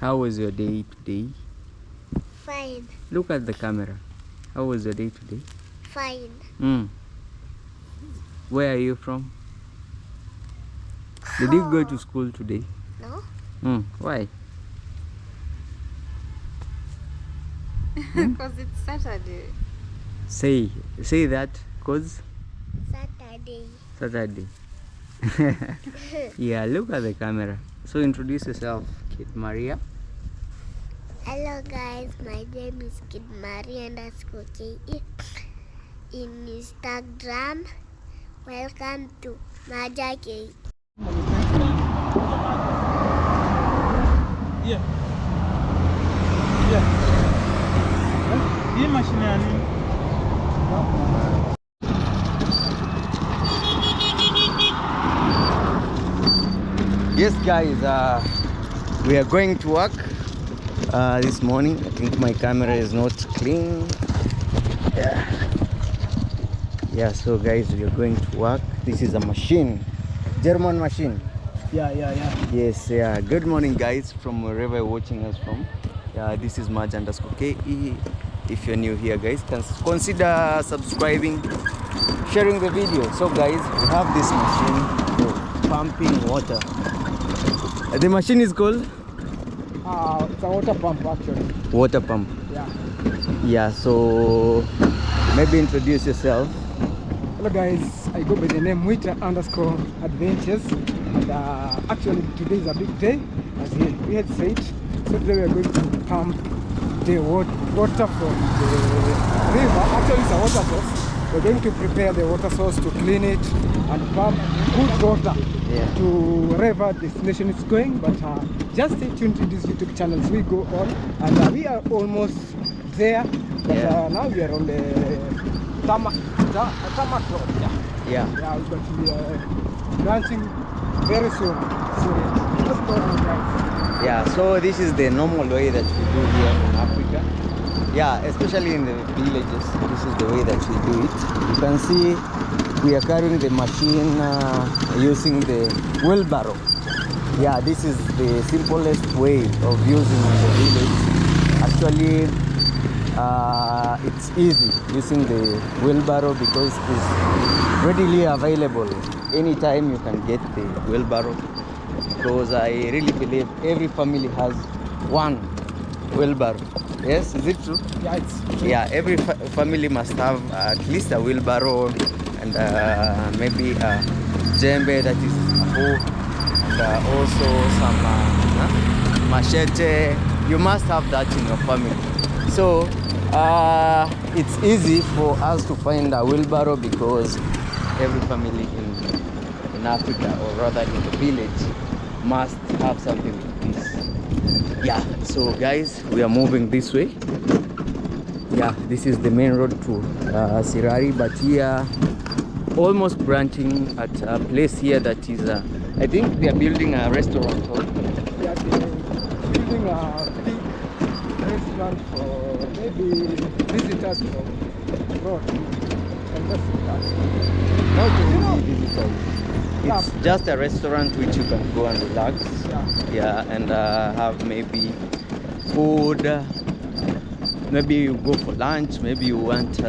How was your day today? Fine. Look at the camera. How was your day today? Fine. Where are you from? Did you go to school today? No. Why? Because it's Saturday. Say that, cause Saturday. Yeah, look at the camera. So introduce yourself, Kid Maria. Hello guys, my name is Kid Maria _KE in Instagram. Welcome to Maja K. Hii mashine ya nini? Yes guys, we are going to work this morning. I think my camera is not clean. Yeah, so guys, we are going to work. This is a machine, German machine. Yeah. Yes, yeah. Good morning guys, from wherever you're watching us from. This is Maja _KE. If you're new here guys, consider subscribing, sharing the video. So guys, we have this machine for pumping water. The machine is called? It's a water pump actually. Water pump. Yeah, so maybe introduce yourself. Hello guys, I go by the name Wita _adventures, and actually today is a big day, as we had said. So today we are going to pump the water from the river. Actually it's a water source. We're going to prepare the water source to clean it and pump good water to wherever destination is going. But just stay tuned to this YouTube channel as we go on, and we are almost there. But now we are on the tarmac road. Yeah. We're going to be launching very soon. So let's go on, guys. Yeah, so this is the normal way that we do here in Africa. Yeah, especially in the villages, this is the way that we do it. You can see we are carrying the machine using the wheelbarrow. Yeah, this is the simplest way of using the village. Actually, it's easy using the wheelbarrow because it's readily available. Anytime you can get the wheelbarrow, because I really believe every family has one wheelbarrow. Yes, is it true? Yeah, it's true. Yeah, every family must have at least a wheelbarrow and maybe a djembe, that is a hoe, and also some machete. You must have that in your family. So it's easy for us to find a wheelbarrow because every family in Africa, or rather in the village, must have something like this. Yeah, so guys, we are moving this way. Yeah, this is the main road to Sirari, but here almost branching at a place here that is I think they are building a restaurant. Yeah, they're building a big restaurant for maybe visitors from abroad. And that's it. Not only visitors. It's just a restaurant which you can go and relax. Yeah, and have maybe food. Maybe you go for lunch. Maybe you want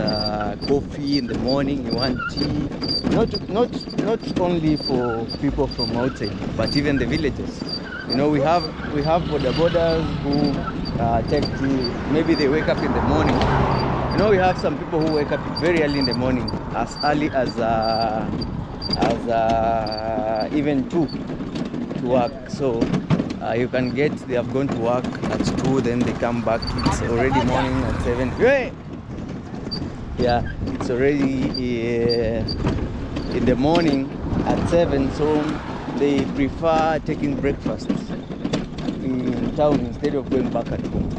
coffee in the morning. You want tea. Not only for people from outside, but even the villagers. You know, we have bodabodas who take tea. Maybe they wake up in the morning. You know, we have some people who wake up very early in the morning, as early as even 2 to work. So you can get, they have gone to work at 2, then they come back, it's already morning at 7. Yeah, it's already in the morning at 7, so they prefer taking breakfast in town instead of going back at home.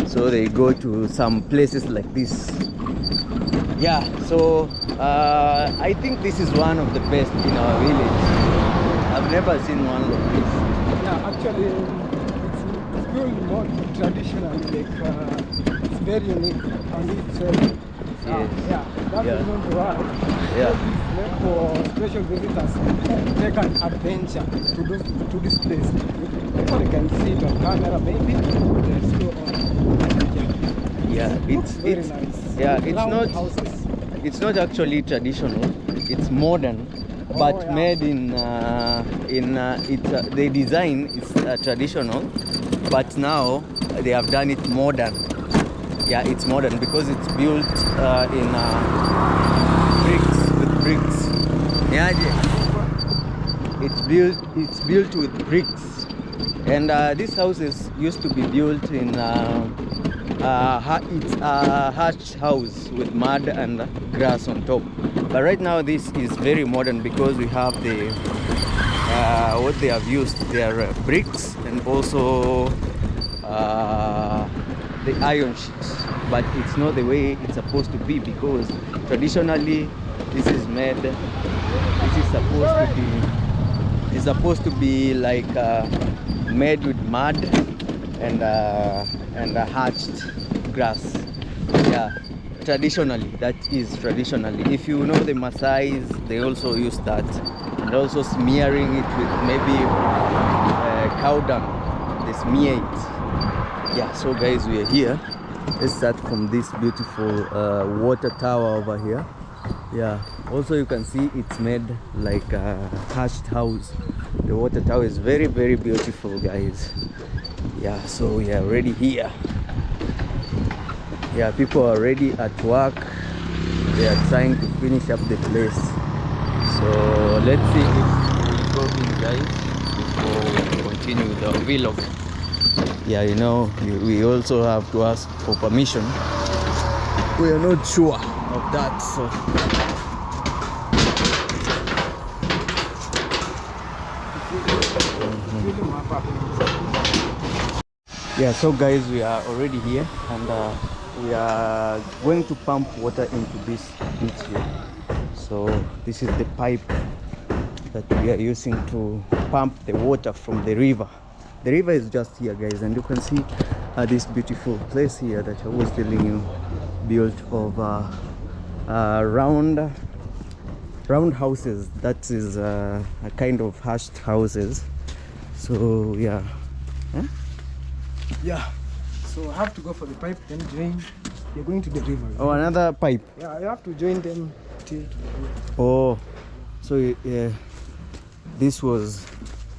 So they go to some places like this. Yeah, so I think this is one of the best in our village. I've never seen one like this. Yeah, actually, it's built more traditionally, like it's very unique and it's that's the reason why. It's meant for special visitors to take an adventure to this place. You can see it on camera maybe. Let's go on. Yeah, Looks very nice. yeah, it's Round not houses. it's not actually traditional. It's modern, but yeah. made in the design is traditional, but now they have done it modern. Yeah, it's modern because it's built in bricks. Yeah, it's built with bricks, and these houses used to be built in it's a hatch house with mud and grass on top. But right now this is very modern because we have the what they have used. They are bricks and also the iron sheets. But it's not the way it's supposed to be, because traditionally this is made. This is supposed to be like made with mud and hatched grass. Yeah, traditionally, that is traditionally. If you know the Maasais, they also use that, and also smearing it with maybe cow dung. They smear it. Yeah, so guys, we are here. Let's start from this beautiful water tower over here. Yeah, also you can see it's made like a hatched house. The water tower is very, very beautiful, guys. Yeah, so we are already here. Yeah, people are already at work. They are trying to finish up the place. So let's see if we go in, guys, before we continue with our vlog. Yeah, you know, we also have to ask for permission. We are not sure of that, so yeah, so guys, we are already here, and we are going to pump water into this ditch here. So this is the pipe that we are using to pump the water from the river. The river is just here, guys, and you can see this beautiful place here that I was telling you, built of round houses. That is a kind of hatched houses. So yeah. Huh? Yeah, so I have to go for the pipe, then join. You're going to the river. Oh, another pipe. Yeah, I have to join them till. Oh, so yeah, this was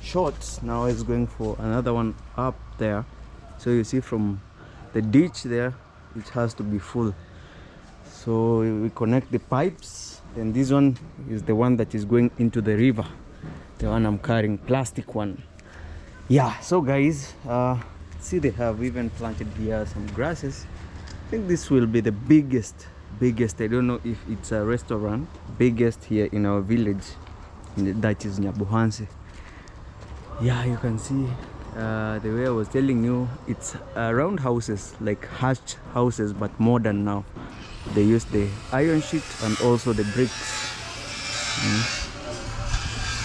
short. Now it's going for another one up there. So you see from the ditch there, it has to be full. So we connect the pipes, and this one is the one that is going into the river. The one I'm carrying, plastic one. Yeah, so guys, see, they have even planted here some grasses. I think this will be the biggest, I don't know if it's a restaurant, biggest here in our village, that is Nyabuhansi. Yeah, you can see the way I was telling you, it's round houses, like hatched houses, but modern now. They use the iron sheet and also the bricks.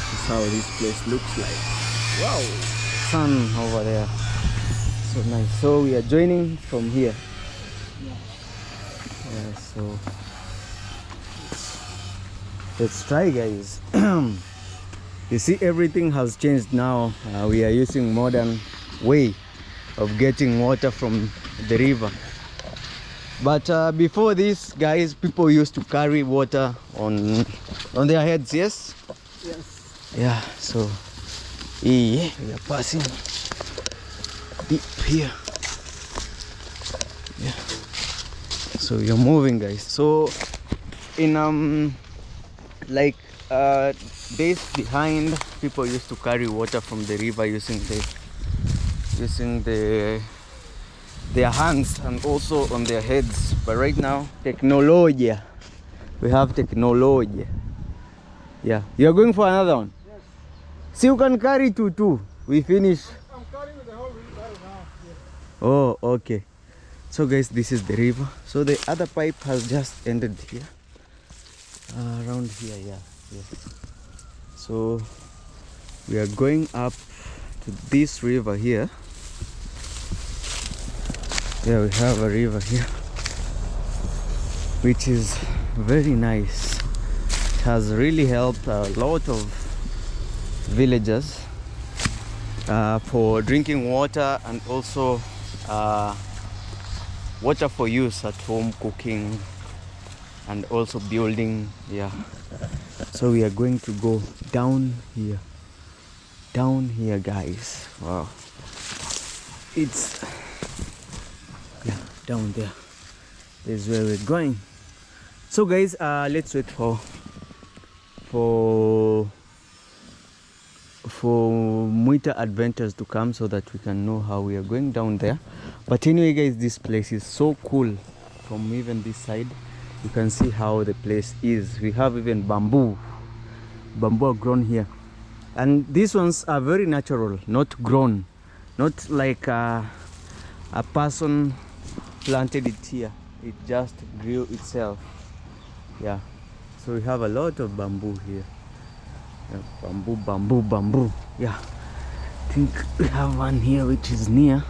This is how this place looks like. Wow, sun over there. So nice. So we are joining from here. Yeah, so let's try, guys. You see, everything has changed now. We are using modern way of getting water from the river. But before this, guys, people used to carry water on their heads. Yes. Yes. Yeah. So yeah, we are passing deep here. Yeah, so you're moving, guys. So in like days behind, people used to carry water from the river using their hands and also on their heads. But right now, technology, we have technology. Yeah, you're going for another one. Yes. See, you can carry two. We finish. I'm carrying the whole river now. Yes. Oh, okay. So guys, this is the river. So the other pipe has just ended here, around here. Yeah. So we are going up to this river here. Yeah, we have a river here, which is very nice. It has really helped a lot of villagers. for drinking water, and also water for use at home, cooking, and also building. Yeah, so we are going to go down here, guys. Wow, it's down there. This is where we're going. So guys, let's wait for Muita Adventures to come so that we can know how we are going down there. But anyway guys, this place is so cool. From even this side you can see how the place is. We have even bamboo are grown here, and these ones are very natural, not grown, not like a person planted it here. It just grew itself. Yeah, so we have a lot of bamboo here. Yeah, bamboo. Yeah, I think we have one here which is near.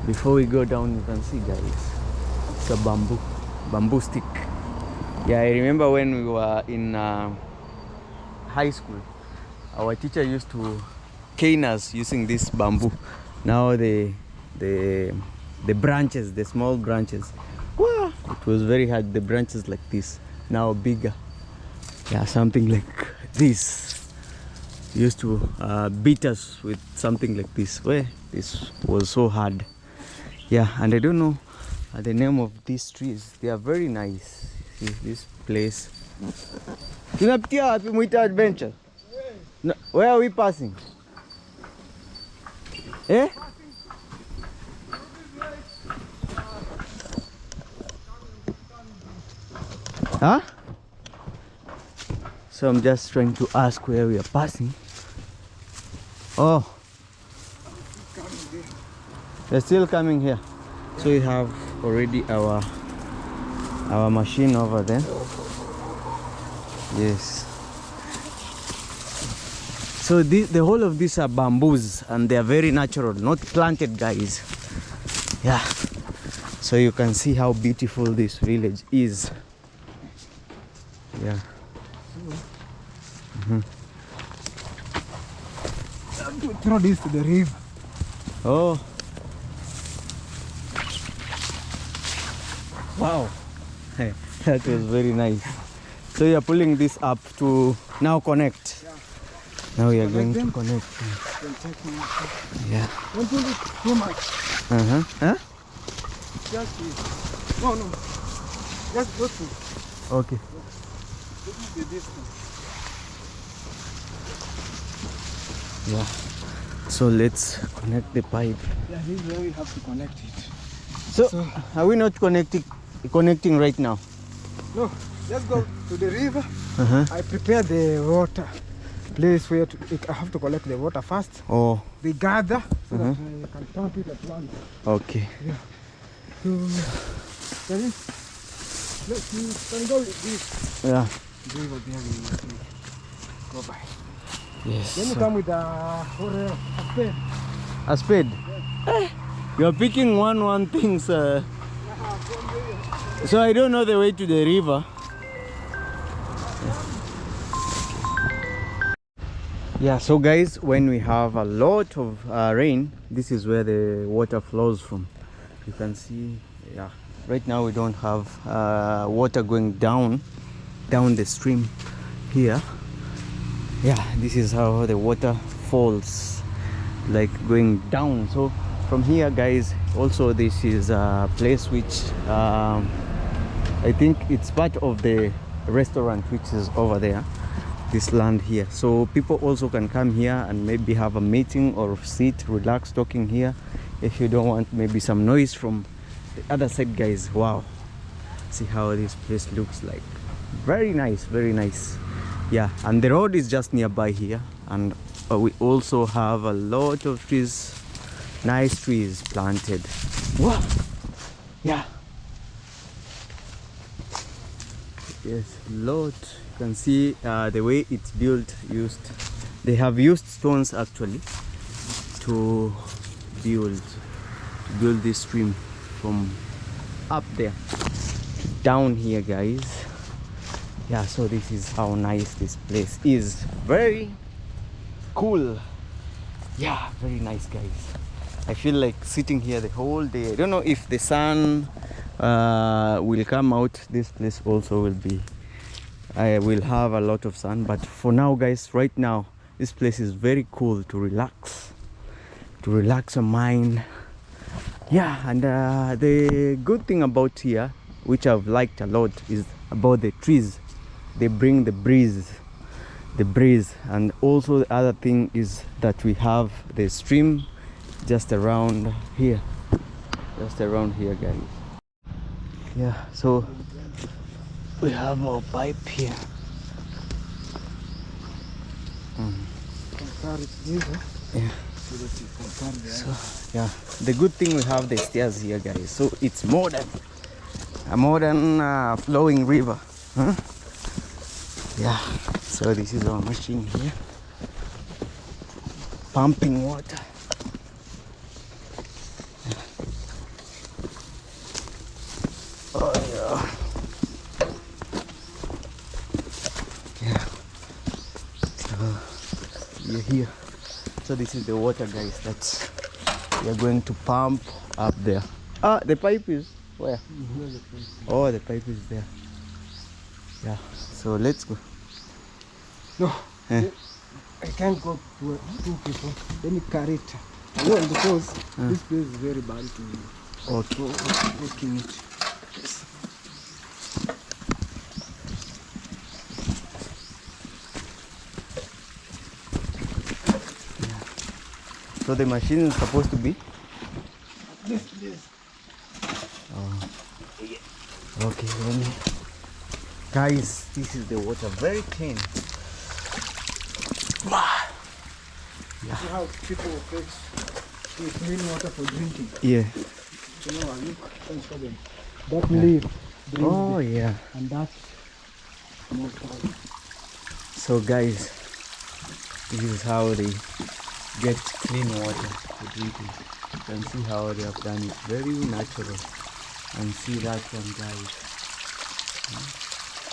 Before we go down, you can see guys, it's a bamboo stick. Yeah, I remember when we were in high school, our teacher used to cane us using this bamboo. Now the branches, the small branches, wow, it was very hard. The branches like this, now bigger. Yeah, something like this. Used to beat us with something like this. Well, this was so hard. Yeah, and I don't know the name of these trees. They are very nice. See this place. Tunapitia wapi Muita Adventure? No, where are we passing? Eh? Huh? So I'm just trying to ask where we are passing. Oh, they're still coming here. So we have already our machine over there. Yes. So the whole of these are bamboos, and they are very natural, not planted guys. Yeah. So you can see how beautiful this village is. Yeah. Throw this to the river. Oh. Wow. That was very nice. So you are pulling this up to now connect. Yeah. Now we are going to connect. Yeah. Don't pull it too much. Huh? Just this. No. Just go to. Okay. This is the distance. Yeah. So let's connect the pipe. Yeah, this is where we have to connect it. So are we not connecting right now? No, let's go to the river. I prepare the water place where I have to collect the water first. Oh. They gather so that I can pump it at once. Okay. Yeah. So, you can go with this. Yeah. River there, we go by. Yes. Then you come with a spade. A spade? Yeah. You're picking one thing, sir. So I don't know the way to the river. Yeah, so guys, when we have a lot of rain, this is where the water flows from. You can see, yeah, right now we don't have water going down the stream here. Yeah, this is how the water falls, like going down. So from here guys, also this is a place which I think it's part of the restaurant which is over there, this land here. So people also can come here and maybe have a meeting or sit, relax, talking here if you don't want maybe some noise from the other side guys. Wow, see how this place looks like. Very nice, very nice. Yeah, and the road is just nearby here, and we also have a lot of trees, nice trees planted. Wow. Yeah. Yes, lot. You can see the way it's built. They have used stones actually to build this stream from up there down here guys. Yeah, so this is how nice this place is. Very cool. Yeah, very nice, guys. I feel like sitting here the whole day. I don't know if the sun will come out. This place also will be, I will have a lot of sun, but for now, guys, right now this place is very cool to relax your mind. Yeah, and the good thing about here, which I've liked a lot, is about the trees. They bring the breeze, and also the other thing is that we have the stream just around here, guys. Yeah, so we have our pipe here. Yeah. So yeah, the good thing, we have the stairs here, guys, so it's a modern flowing river, huh? Yeah, so this is our machine here, pumping water. Oh yeah. Yeah. So we're here. So this is the water, guys, that we are going to pump up there. Ah, the pipe is where? Oh, the pipe is there. Yeah. So let's go. No, Eh? I can't go to two people. Let me carry it alone because this place is very bad to Okay. walking it. So the machine is supposed to be? This place. Oh. Okay, let me. Guys, this is the water, very clean. You see how people fetch clean water for drinking. Yeah. You know, look, can show them. That leaf. Oh yeah. And that small cow. So guys, this is how they get clean water for drinking. You can see how they have done it, very natural. And see that one, guys.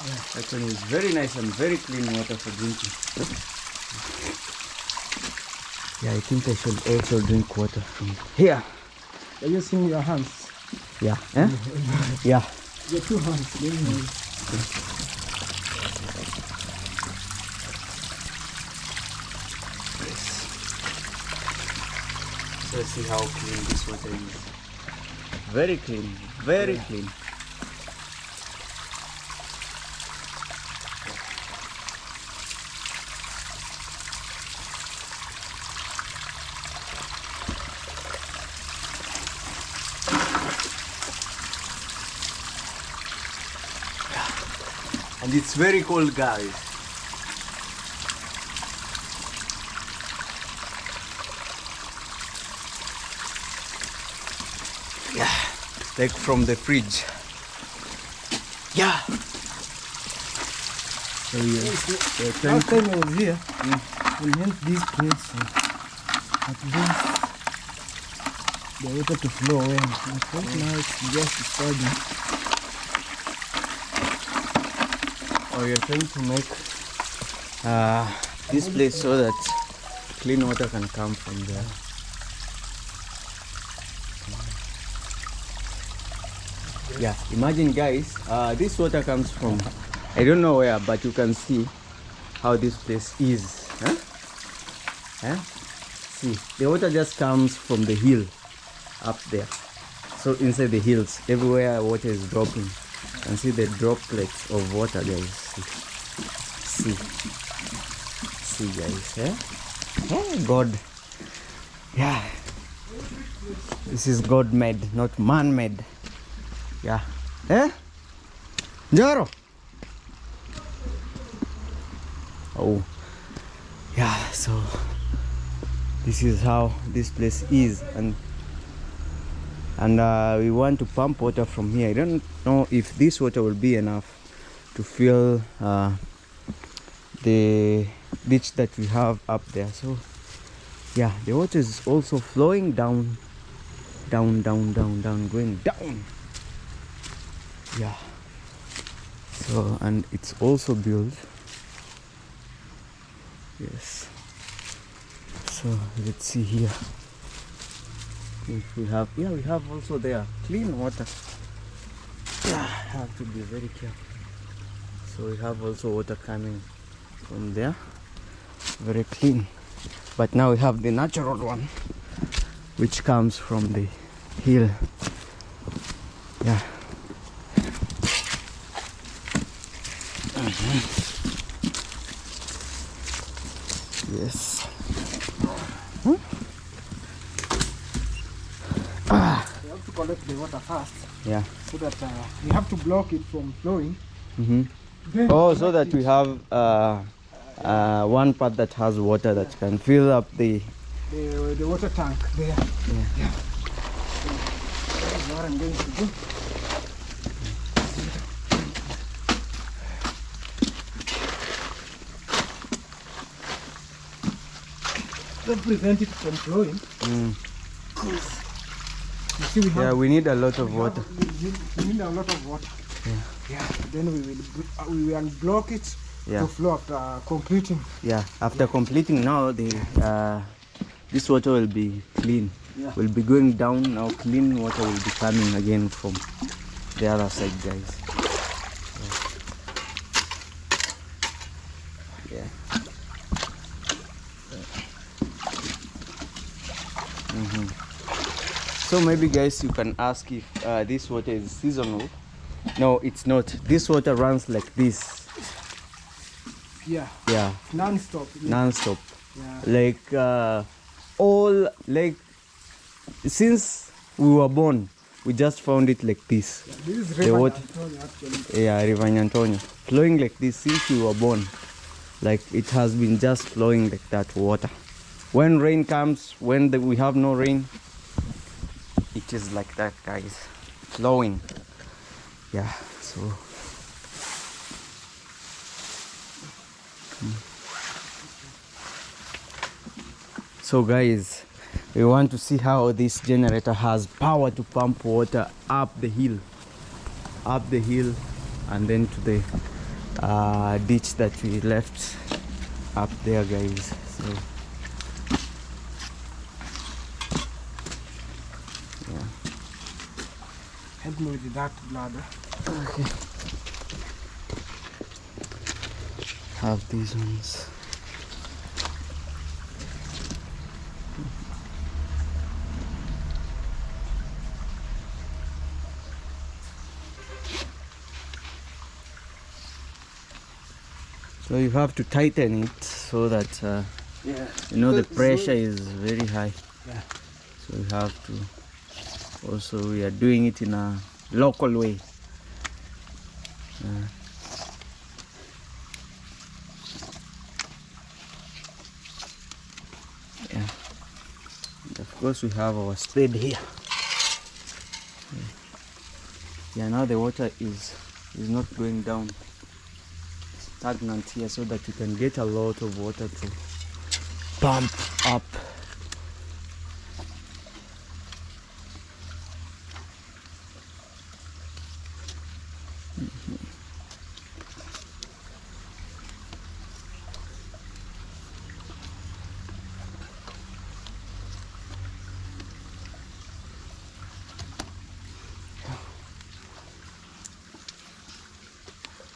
Yeah, that one is very nice and very clean water for drinking. Yeah, I think I should also drink water from here. Are you seeing your hands? Yeah. Eh? Yeah. Your two hands. So see how clean this water is. Very clean, very clean. And it's very cold, guys. Yeah, like from the fridge. Yeah. So Last time I was here, we went this place at least the water to flow away. But right now it's just starting. Oh, you're trying to make this place so that clean water can come from there. Yeah, imagine, guys, this water comes from, I don't know where, but you can see how this place is. Huh? Huh? See, the water just comes from the hill up there. So inside the hills, everywhere water is dropping. You can see the droplets of water, guys. See guys, eh? Oh, God. Yeah. This is God made, not man made. Yeah. Eh? Jaro. Oh. Yeah, so this is how this place is, and we want to pump water from here. I don't know if this water will be enough to fill the ditch that we have up there. So yeah, the water is also flowing down, going down. Yeah. So, and it's also built. Yes. So let's see here if we have, yeah, we have also there clean water. Yeah, have to be very careful. So we have also water coming from there, very clean. But now we have the natural one, which comes from the hill. Yeah. Yes. We have to collect the water first. Yeah. So that we have to block it from flowing. Then Oh, so that we have one part that has water that can fill up the water tank there. Yeah. So that is what I'm going to do. To prevent it from flowing. You see, we need a lot of water. We need a lot of water. Yeah. Then we will block it to flow after completing. Yeah, after completing now, the this water will be clean. Yeah. Will be going down now. Clean water will be coming again from the other side, guys. Yeah. So maybe, guys, you can ask if this water is seasonal. No, it's not. This water runs like this. Yeah. Yeah. Non-stop. Non-stop. Yeah. Like since we were born, we just found it like this. Yeah, this is the River water, Antonio, actually. yeah, River Antonio, flowing like this since we were born. Like it has been just flowing like that water. When rain comes, when we have no rain, it is like that, guys, flowing. Yeah. So. So guys, we want to see how this generator has power to pump water up the hill, and then to the ditch that we left up there, guys. So yeah, Help me with that bladder. okay. Have these ones. So you have to tighten it so that you know the pressure is very high. Yeah. So you have to. Also, we are doing it in a local way. Yeah. And of course, we have our spade here. Yeah. Now the water is not going down. Stagnant here, so that you can get a lot of water to pump up.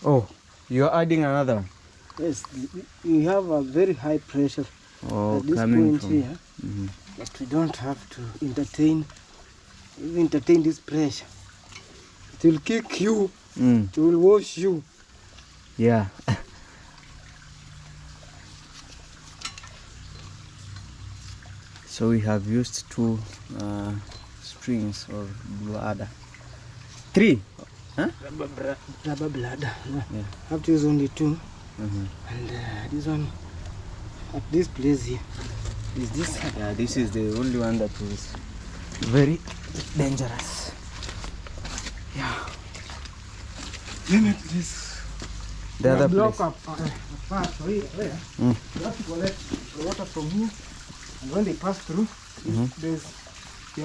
Oh, you're adding another one? Yes, we have a very high pressure at this point here, but we don't have to entertain this pressure. It will kick you, it will wash you. Yeah. So we have used 2 strings or bladder. 3? Huh? Rubber bladder. Yeah. Have to use only 2. And this one at this place here is this. Yeah, this is the only one that is very dangerous. Yeah. Then at this The other block place. up part where you have to collect the water from here, and when they pass through, there's we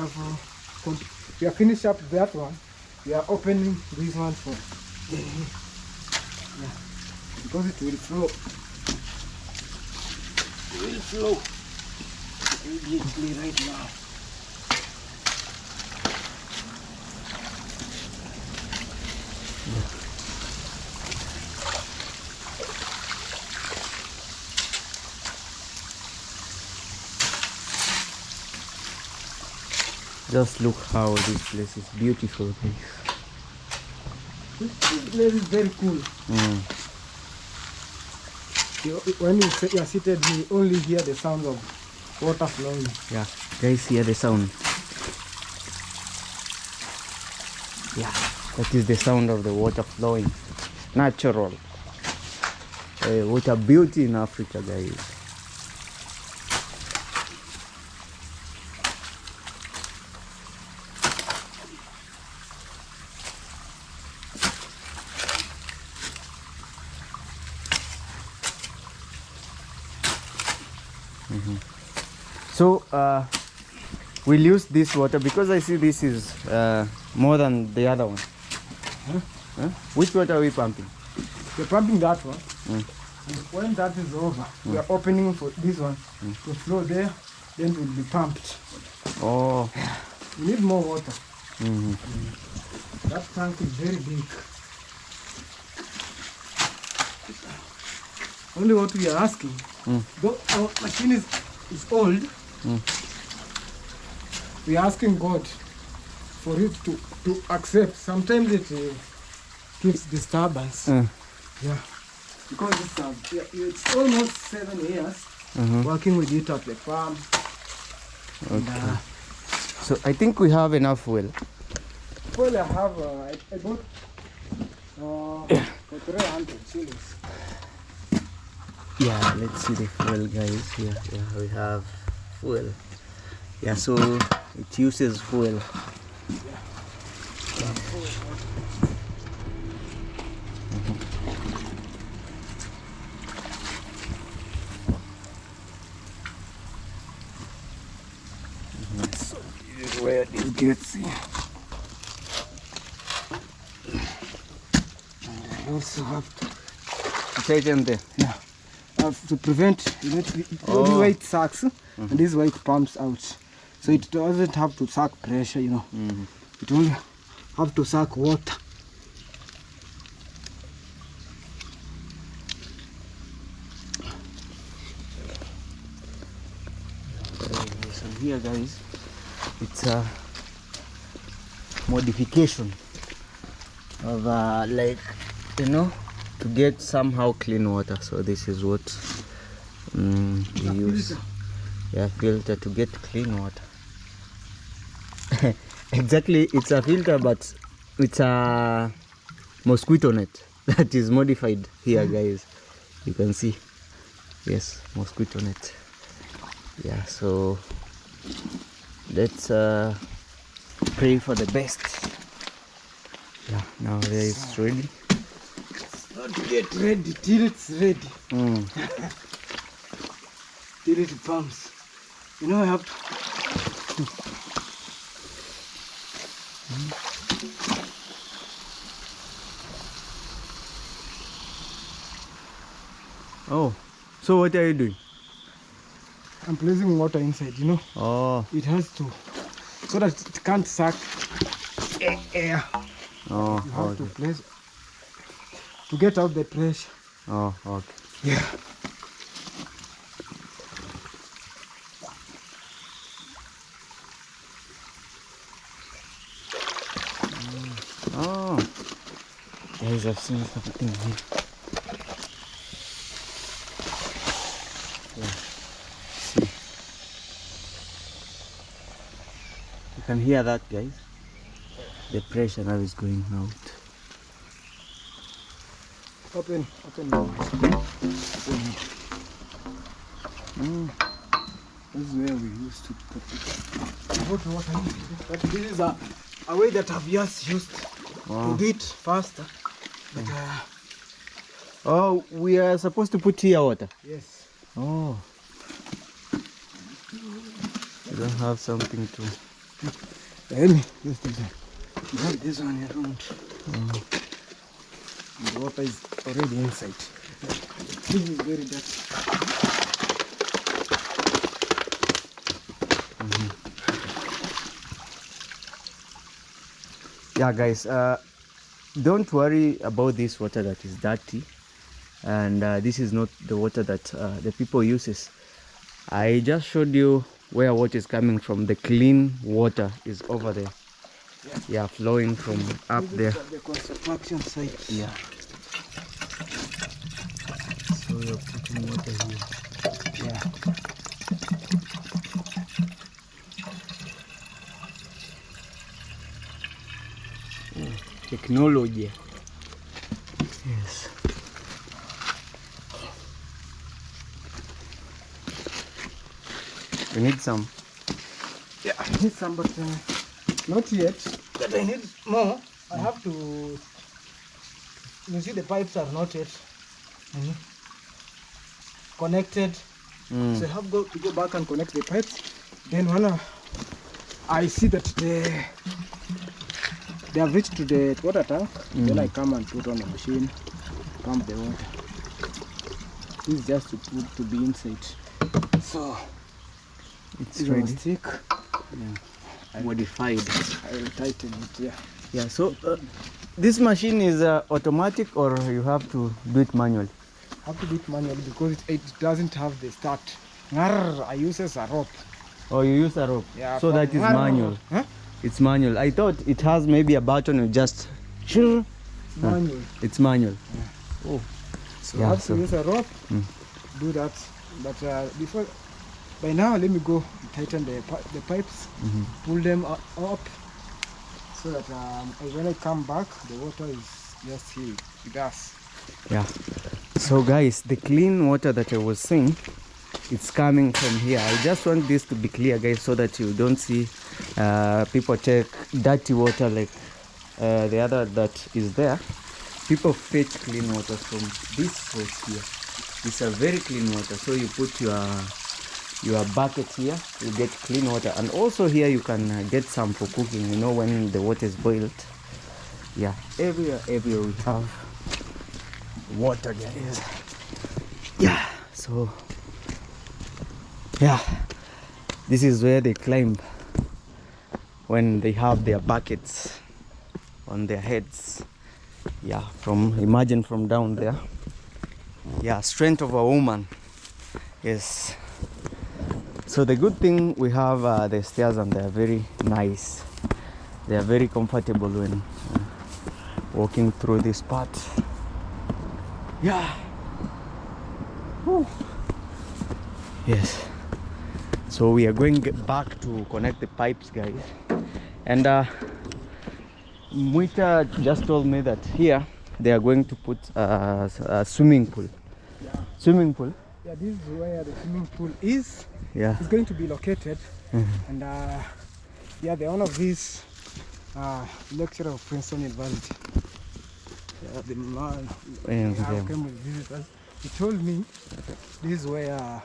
have finished up that one. We are opening this one for because it will flow. It will flow. immediately right now. Just look how this place is beautiful, guys. This place is very cool. When you are seated, you only hear the sound of water flowing. Yeah, guys, hear the sound. Yeah, that is the sound of the water flowing. Natural. What a beauty in Africa, guys. So we'll use this water because I see this is more than the other one. Huh? Which water are we pumping? We're pumping that one. And when that is over, we are opening for this one to flow there, then it will be pumped. Oh. We need more water. That tank is very big. Only what we are asking, though our machine is old, we are asking God for it to accept. Sometimes it gives disturbance. Yeah, because it's almost 7 years working with it at the farm. Okay. And, So I think we have enough fuel. well, I have I bought for 300 shillings. Yeah, let's see the fuel, guys. Here, yeah, we have fuel. Yeah, so it uses fuel. So this is where this gets in. And I also have to Tighten there. to prevent only where it sucks and this is where it pumps out. So it doesn't have to suck pressure, you know. It only have to suck water. So here, guys, it's a modification of like, you know, to get somehow clean water. So this is what we use. Yeah, filter to get clean water. Exactly, it's a filter, but it's a mosquito net that is modified here, guys. You can see, yes, mosquito net. Yeah, so let's pray for the best. Yeah, now there is ready. Not get ready till it's ready. Till it pumps. You know, I have to. Oh, so what are you doing? I'm placing water inside, you know. Oh. It has to, so that it can't suck air. Oh, You have okay. to place to get out the pressure. Oh, okay. Yeah. Oh, guys, I've seen something here. Yeah. See, you can hear that, guys. The pressure now is going out. Open now. This is where we used to put it. Put water in. But this is a way that I've just used to do it faster. But, Oh, we are supposed to put here water. yes. Oh. You don't have something to. Let me just do that. You have this one around. And the water is already inside. This is very dirty. Yeah, guys, don't worry about this water that is dirty, and this is not the water that the people uses. I just showed you where water is coming from. The clean water is over there. Yeah, flowing from up there. The construction site. Yeah. So you're putting water here. Yeah. Technology. Yes. You need some. Yeah, I need some, but not yet. But I need more. I have to. You see, the pipes are not yet connected. So I have to go back and connect the pipes. Then when I see that they have reached to the water tank, then I come and put on the machine, pump the water. This is just to be inside. So It's it's ready. stick. Modified. I will tighten it. Yeah. Yeah. So this machine is automatic, or you have to do it manually? Have to do it manually because it doesn't have the start. I use a rope. Or you use a rope? Yeah. So that is manual. Huh? It's manual. I thought it has maybe a button. You just. It's manual. It's manual. Oh. So Yeah, I have so- to use a rope. Do that. But before, by now, let me go tighten the pipes, pull them up, so that when I come back, the water is just here with us. Yeah. So guys, the clean water that I was saying, it's coming from here. I just want this to be clear, guys, so that you don't see people take dirty water like the other that is there. People fetch clean water from this source here. It's a very clean water. So you put your bucket here, you get clean water, and also here you can get some for cooking, you know, when the water is boiled. Yeah, everywhere we have water, guys. Yeah, so yeah, this is where they climb when they have their buckets on their heads. Yeah, imagine from down there. Yeah, strength of a woman. Yes. So the good thing, we have the stairs, and they are very nice. They are very comfortable when walking through this part. Yeah. Woo. Yes. So we are going back to connect the pipes, guys. And Muita just told me that here they are going to put a swimming pool. Yeah. Swimming pool. Yeah, this is where the swimming pool is. Yeah. It's going to be located. And yeah, the owner of this lecturer of Princeton University. Yeah, the man Yeah. came with visitors. He told me this is where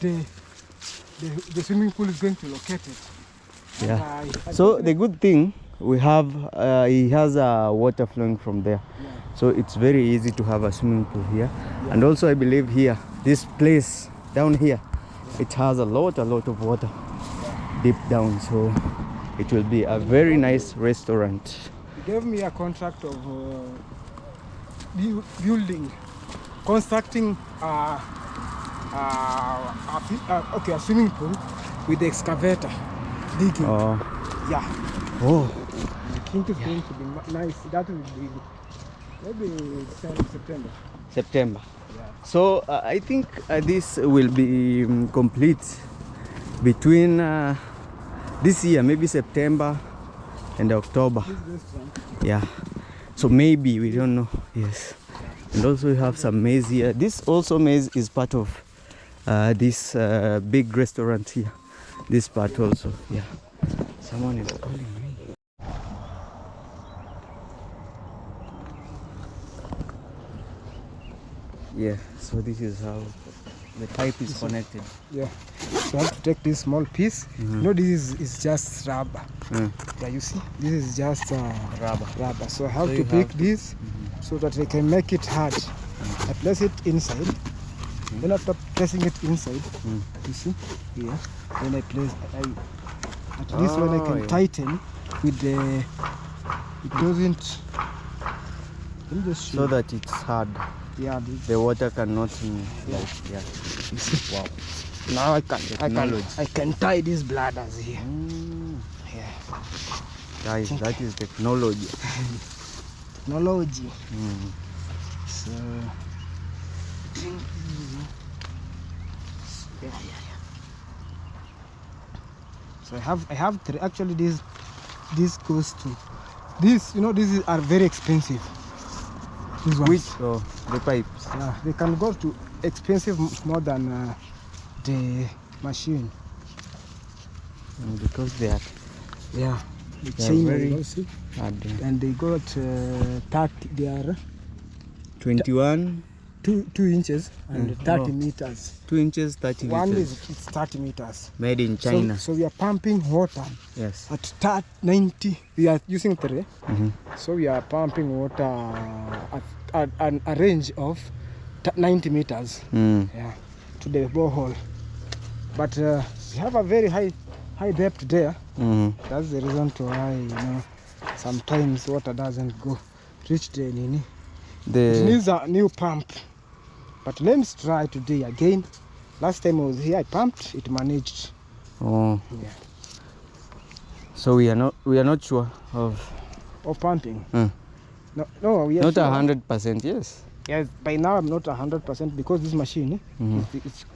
the swimming pool is going to locate it. Yeah. I So think the good thing, we have he has water flowing from there, so it's very easy to have a swimming pool here. And also I believe here, this place down here, it has a lot of water deep down, so it will be a very nice restaurant. he gave me a contract of building, constructing a swimming pool with the excavator, digging. Yeah. Oh, I think it's going to be nice. That will be maybe September. September. Yeah. So I think this will be complete between this year, maybe September and October. This restaurant. Yeah, so maybe, we don't know. Yes. And also we have some maize here. This also maize is part of this big restaurant here. This part also. Yeah, someone is calling me. Yeah, so this is how the pipe is connected. Yeah. So I have to take this small piece. You know, this is just rubber. Yeah, you see, this is just rubber. So I have So to you pick have to- this so that I can make it hard. I place it inside. Then after placing it inside, you see here, then I place at least when I can tighten with the, it doesn't. Let me just show So you. that it's hard. Yeah, The water cannot. Yeah. Yeah. You see? Wow. Now I Technology. can tie these bladders here. Yeah. Guys, that is technology. Technology. So yeah. So I have three. Actually, this goes to this. You know, these are very expensive. These ones. Which? Oh, the pipes. Yeah, they can go to expensive more than the machine. Because they are. Yeah, the They are chain very you see, hard. and they got 30. They are 21. 2 inches and 30 Oh. meters. 2 inches, 30 One meters. is it's 30 meters. Made in China. So we are pumping water Yes. at 90. We are using 3. Mm-hmm. So we are pumping water at a range of 90 meters. Yeah, to the borehole. But we have a very high depth there. That's the reason to why, you know, sometimes water doesn't go reach the nini. It needs a new pump. But let's try today again. Last time I was here, I pumped. It managed. Oh. Yeah. So we are not sure of pumping. No, we are not sure. 100%. Yes. Yes, by now I'm not 100% because this machine it's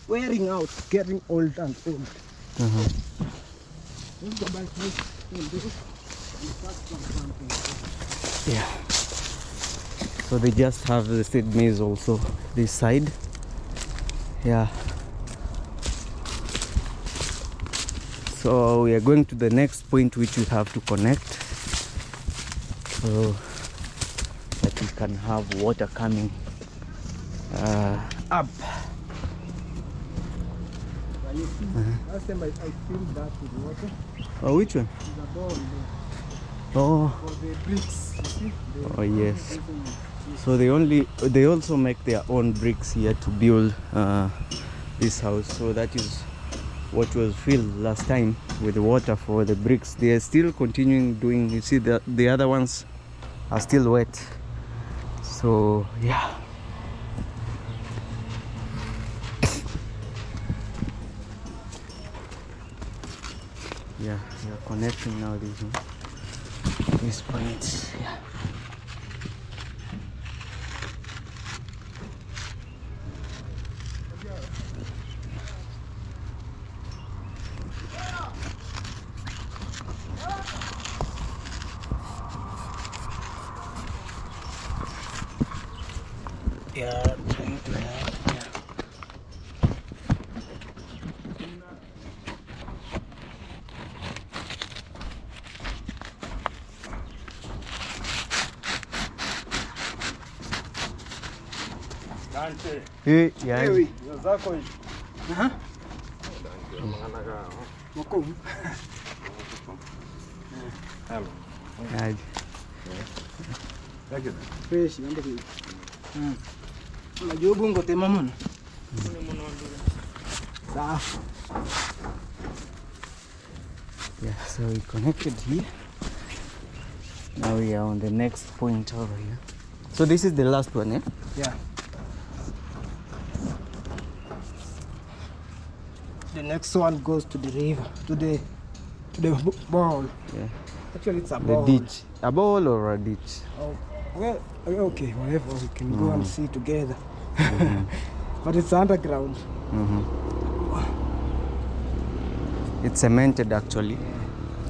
wearing out, getting old and old. Let's go back Yeah. So they just have the seed maize also this side. Yeah. So we are going to the next point which we have to connect, so that we can have water coming up. Last time I filled that with water. Oh, which one? The ball there. Oh. For the bricks, you see? Oh yes. So they also make their own bricks here to build this house. So that is what was filled last time with the water for the bricks. They are still continuing doing. You see the other ones are still wet. So yeah. Yeah, we are connecting now this point. Yeah. Yeah, trying to help. Yeah. Hey, yeah. Fresh, unajua bungo tema mwana. Yeah, so we connected here. Now we are on the next point over here. So this is the last one, eh? Yeah. The next one goes to the river, to the ball. Yeah. Actually, it's a The ball. ditch. A ball or a ditch? Oh, well, okay, whatever, we can go and see together. But it's underground. It's cemented actually.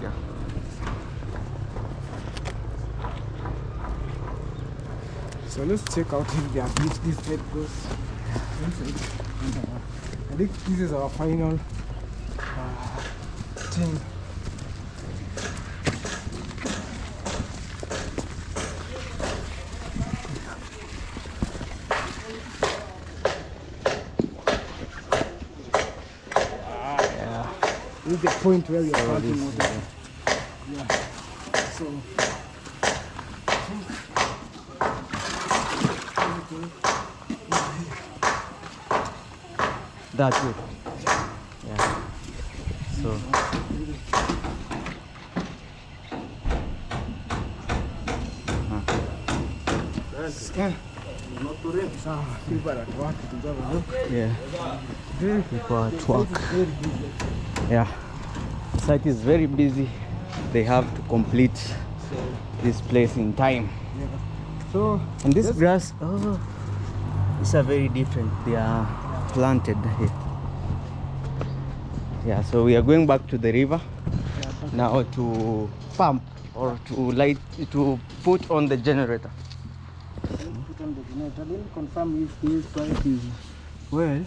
Yeah. So let's check out if this bed goes inside. I think this is our final thing. This is the point where we are pumping water. Yeah. So That way. Yeah. So. Yeah. People are at work. Yeah. Site is very busy. They have to complete this place in time. So And this grass, oh, these are very different. They are planted here. Yeah, so we are going back to the river now to pump or to put on the generator. put on the generator. Then confirm if this pipe is well,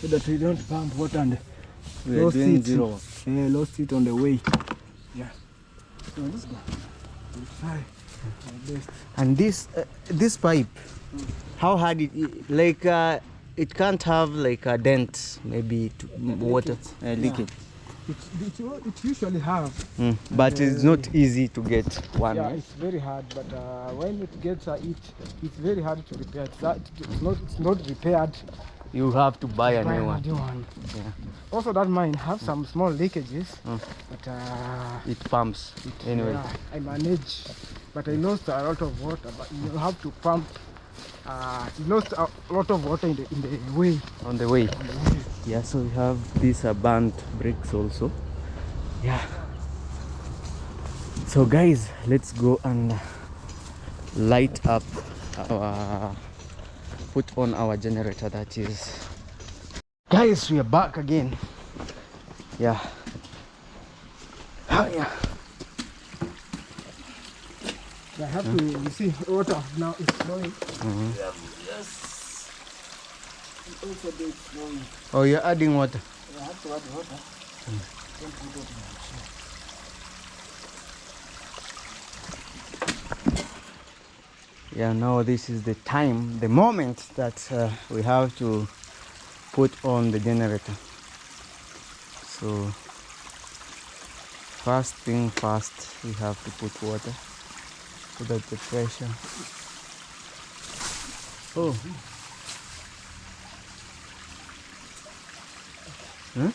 so that we don't pump water and We are doing zero. lost it on the way. Yeah. So let's go. We'll try our best. And this pipe, how hard it can't have like a dent, maybe water leakage. It usually have. But it's not easy to get one. Yeah, Right? it's very hard. But when it gets it's very hard to repair. It's not repaired. You have to buy a new one. Yeah. Also, that mine have some small leakages, but It pumps anyway. yeah, I manage. But I lost a lot of water. But you have to pump. You lost a lot of water in the way. On the way. Yeah, so we have these burnt bricks also. Yeah. So guys, let's go and light up put on our generator. That is, guys, we are back again. Yeah. Yeah. I have to, you see, water now is flowing. Yes. Also, it's flowing. Oh, you're adding water. I have to add water. Don't put it in the machine. Yeah, now this is the time, the moment that we have to put on the generator. So first thing first, we have to put water so that the pressure. Oh. Huh?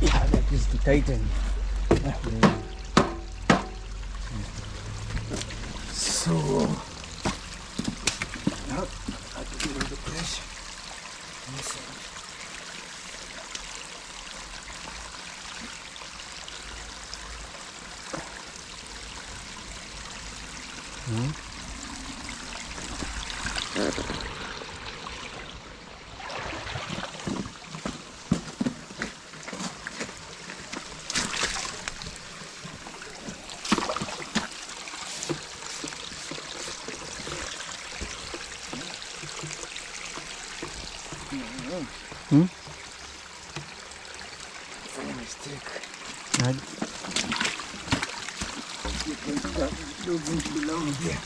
Yeah, that is to tighten. So now I have to give the pressure. Mistake. Going to belong here.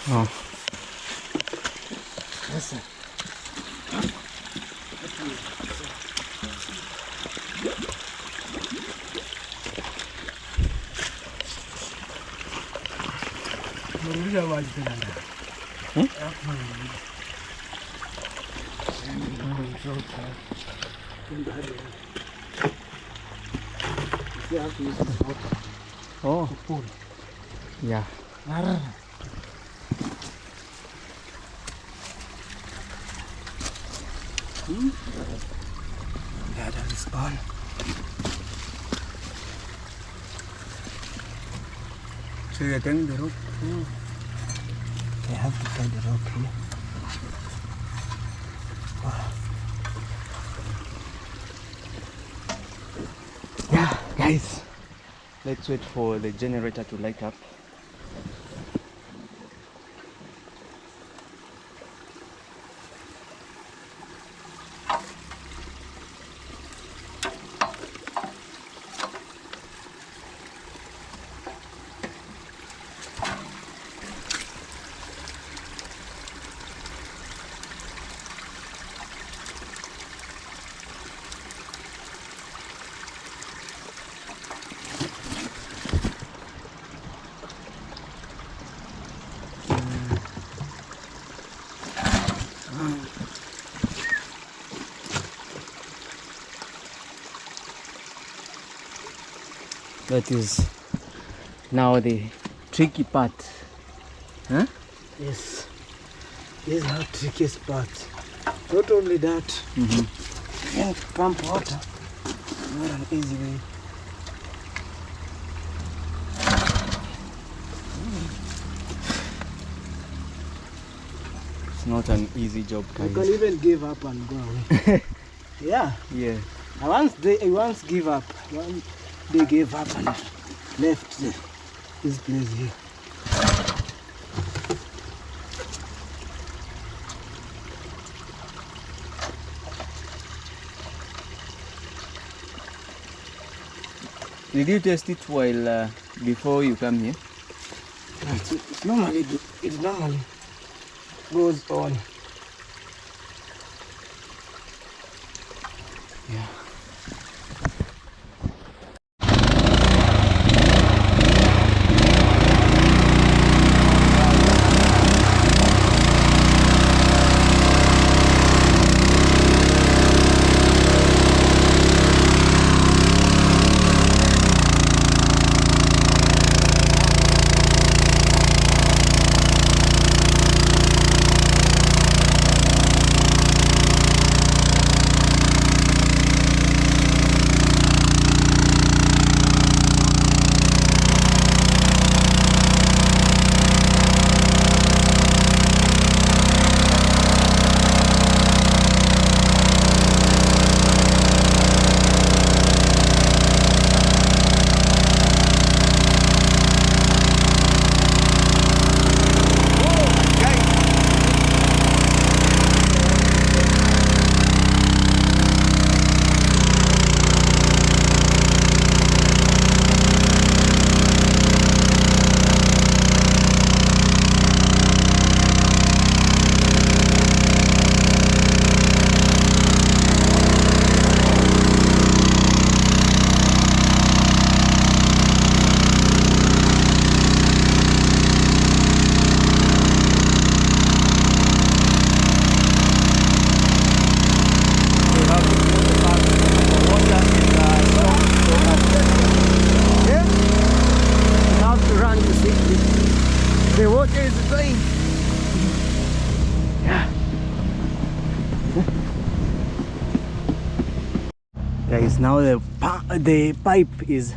Oh. Listen. Oh. Yeah. Yeah, that is on. So you're getting the rope? I have to tie the rope here. Yeah, guys. Let's wait for the generator to light up. That is now the tricky part. Huh? Yes. This is the trickiest part. Not only that, even to pump water, not an easy way. It's not an easy job, You guys. can even give up and go away. Yeah. Yeah. I once give up. They gave up and left this place here. Did you test it while before you come here? It normally goes on. Yeah. The water is clean. Yeah. Guys, now the pipe is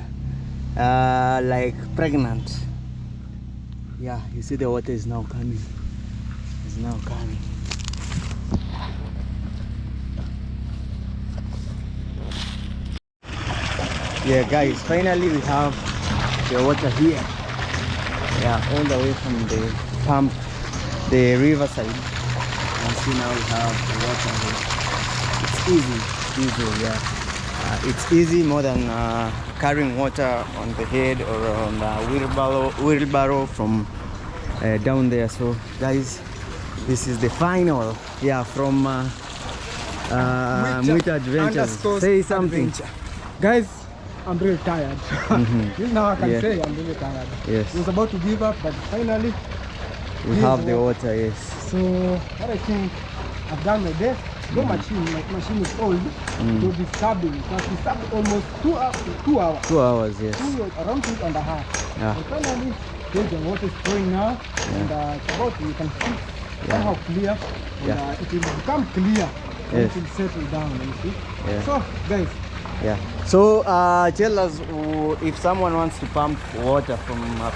like pregnant. Yeah, you see the water is now coming. It's now coming. Yeah, guys, finally we have the water here. Yeah, all the way from the pump, the riverside. And see, now we have the water here. It's easy, yeah. It's easy more than carrying water on the head or on the wheelbarrow from down there. So guys, this is the final, yeah, from Mwita Adventures. Say something. Guys, I'm really tired. This now I can say I'm really tired. Yes. I was about to give up, but finally We have the water, yes. So what I think, I've done my best. No machine, my machine is old. So disturbing. It has disturbed almost 2 hours. 2 hours. 2 hours, yes. Around 2.5 hours. Yeah. And finally, there's the water is flowing now. And it's about, you can see somehow clear. And it will become clear. And it will settle down, you see. Yeah. So guys. Yeah. So tell us if someone wants to pump water from a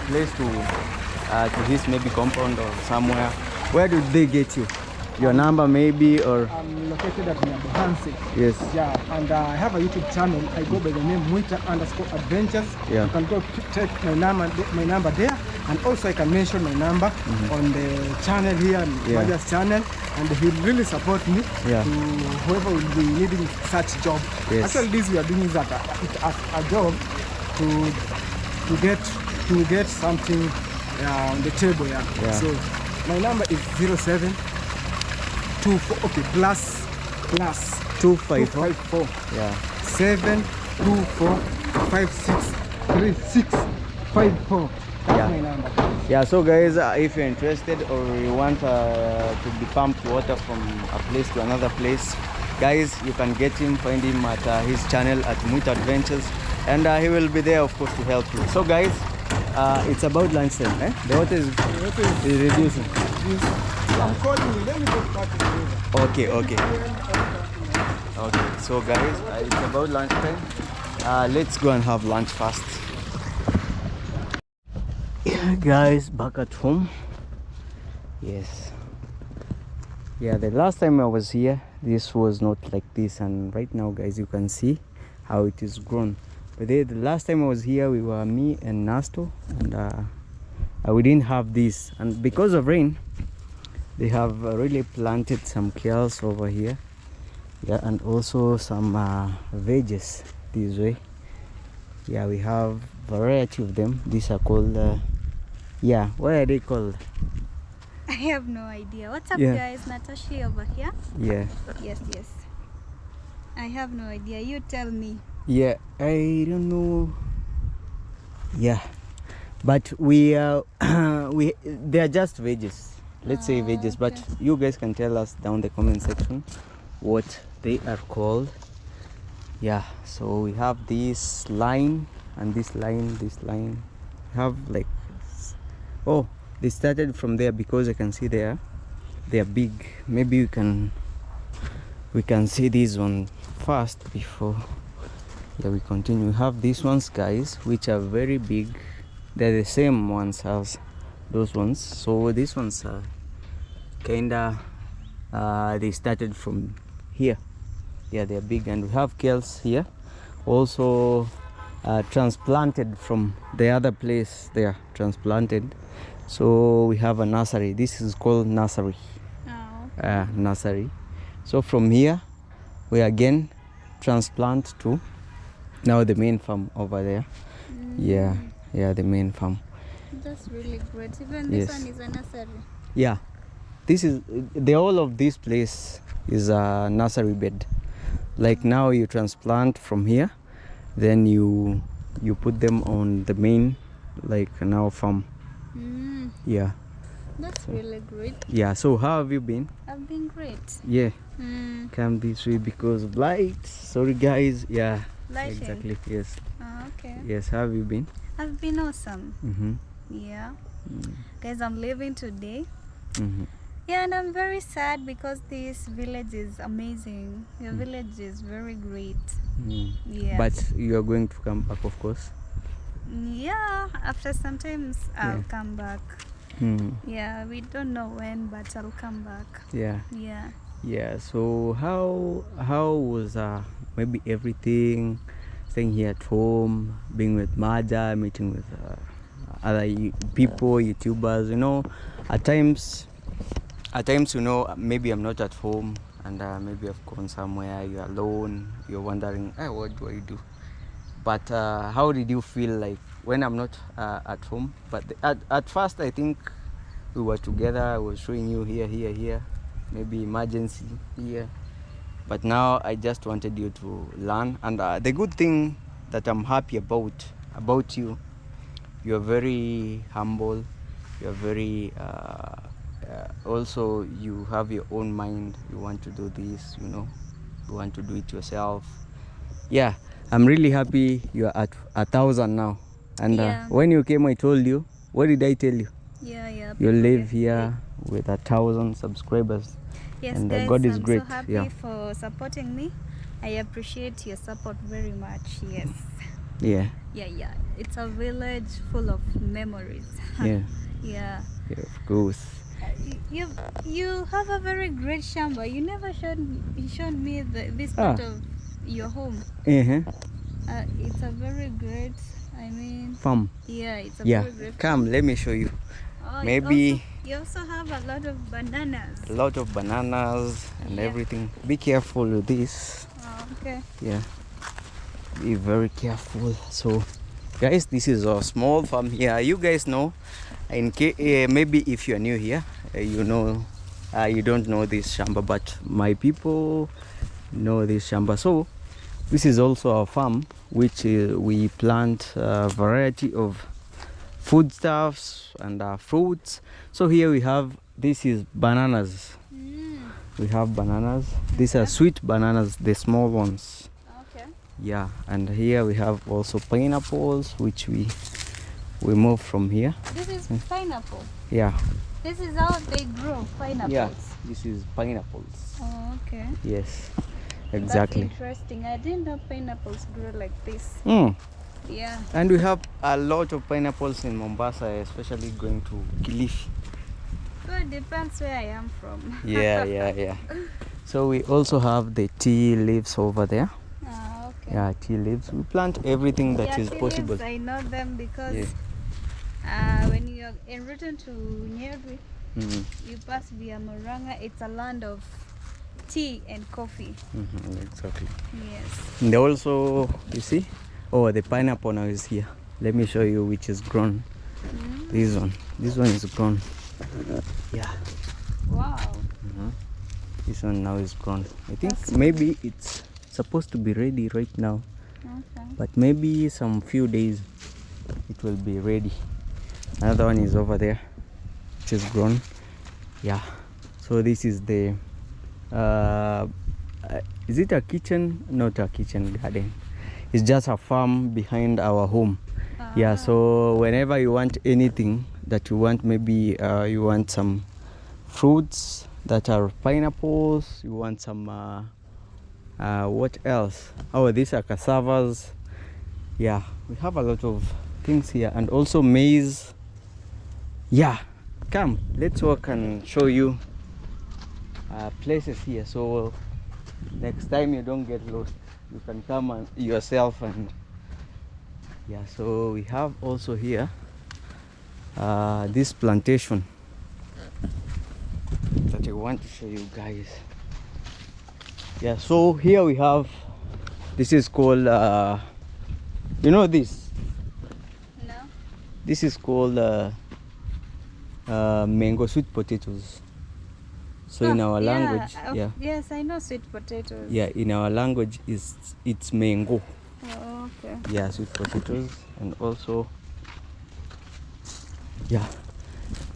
place to this maybe compound or somewhere, where do they get you? Your number maybe, or? I'm located at Nyabohansi. Yes. Yeah, and I have a YouTube channel. I go by the name Mwita_Adventures. Yeah. You can go check my number there, and also I can mention my number on the channel here, Maja's channel, and he will really support me to whoever will be needing such job. Yes. Actually, this we are doing is as a job to get something on the table. Yeah. So my number is 07 plus 254 724 563654. That's my number. Yeah, so guys, if you're interested or you want to be pumped water from a place to another place, guys, you can get him, find him at his channel at Mwita Adventures. and he will be there, of course, to help you. So, guys, it's about lunchtime. The water is reducing. I'm calling you. Let me get back to the river. Okay, okay. Okay, so guys, it's about lunchtime. Let's go and have lunch first. Yeah, guys, back at home. Yes. Yeah, the last time I was here, this was not like this, and right now, guys, you can see how it is grown. But the last time I was here, we were me and Nasto, and we didn't have this, and because of rain, they have really planted some kales over here. Yeah, and also some veggies this way. Yeah, we have variety of them. These are called yeah, what are they called? I have no idea. What's up, Yeah. guys? Natasha over here. Yeah. Yes. I have no idea. You tell me. Yeah, I don't know. Yeah, but we they are just veggies. Let's say veggies, but Okay. you guys can tell us down the comment section what they are called. Yeah, so we have this line and this line, we have like, oh, they started from there because I can see they are big. Maybe we can see this one first before we continue. We have these ones, guys, which are very big. They're the same ones as those ones. So these ones are kinda they started from here. Yeah, they're big. And we have kales here, also transplanted from the other place. They are transplanted. So we have a nursery. This is called nursery. Oh. Nursery. So from here we again transplant to now the main farm over there. Yeah, the main farm. That's really great. Even this Yes. one is a nursery. Yeah, this is the whole of this place is a nursery bed. Like now you transplant from here, then you put them on the main, like now farm. Yeah. That's really great. Yeah, so how have you been? I've been great. Yeah, come this way because of light. Sorry guys. Yeah, Lighting. exactly. Yes. Oh, okay. Yes, how have you been? I've been awesome. Yeah. Mm. Guys, I'm leaving today. Mhm. Yeah, and I'm very sad because this village is amazing. Your village is very great. Mm. Yeah. But you are going to come back, of course. Yeah, after sometimes I'll Yeah. come back. Mm. Yeah, we don't know when, but I'll come back. Yeah. Yeah. Yeah. So how was maybe everything, staying here at home, being with Maja, meeting with other people, YouTubers? You know, at times, you know, maybe I'm not at home, and maybe I've gone somewhere. You're alone. You're wondering, what do I do? But how did you feel like when I'm not at home? But at first, I think we were together. I was showing you here, maybe emergency here. But now I just wanted you to learn. And the good thing that I'm happy about you, you're very humble. You're very also you have your own mind. You want to do this, you know. You want to do it yourself. Yeah, I'm really happy you're at 1,000 now. And Yeah. when you came, I told you, what did I tell you? Yeah. You people live get- here with 1,000 subscribers. Yes, and guys, God is I'm great. so happy Yeah. for supporting me. I appreciate your support very much. Yes. Yeah, Yeah. It's a village full of memories. yeah, Yeah. yeah, of course. You have a very great shamba. You never showed me this part of your home. Uh-huh. It's a very great. I mean, Farm. yeah, it's a Yeah, very great. come, let me show you. Oh, Maybe you also have a lot of bananas. a lot of bananas and Yeah. everything. Be careful with this. Oh, okay. Yeah, be very careful. So guys, this is a small farm here. You guys know, in maybe if you're new here, you know, you don't know this shamba, but my people know this shamba. So this is also our farm, which we plant a variety of foodstuffs and fruits. So here we have, this is bananas. We have bananas. These are sweet bananas, the small ones. Okay. Yeah, and here we have also pineapples, which we move from here. This is pineapple. Yeah. This is how they grow pineapples. Yeah, this is pineapples. Oh, okay. Yes, exactly. That's interesting. I didn't know pineapples grow like this. Yeah. And we have a lot of pineapples in Mombasa, especially going to Kilifi. So it depends where I am from. Yeah. So we also have the tea leaves over there. Ah, okay. Yeah, tea leaves. We plant everything that is tea possible. leaves, I know them because when you're en route to Nyeri, you pass via Murang'a. It's a land of tea and coffee. Exactly. Yes. And also, you see, the pineapple now is here. Let me show you which is grown. This one is grown. Yeah. Wow. This one now is grown. I think That's maybe it's supposed to be ready right now, Okay. but maybe some few days it will be ready. Another one is over there, which is grown. Yeah. So this is the is it a kitchen? Not a kitchen garden. It's just a farm behind our home. Yeah, so whenever you want anything that you want, maybe you want some fruits that are pineapples, you want some what else? Oh, these are cassavas. Yeah, we have a lot of things here, and also maize. Yeah, come, let's walk and show you places here, so next time you don't get lost, you can come and yourself. And yeah, so we have also here this plantation that I want to show you guys. Yeah, so here we have, this is called you know this? No. This is called mango sweet potatoes. So in our language, Yes, I know sweet potatoes. yeah, in our language it's mango. Oh, okay. Yeah, sweet potatoes. And also, yeah,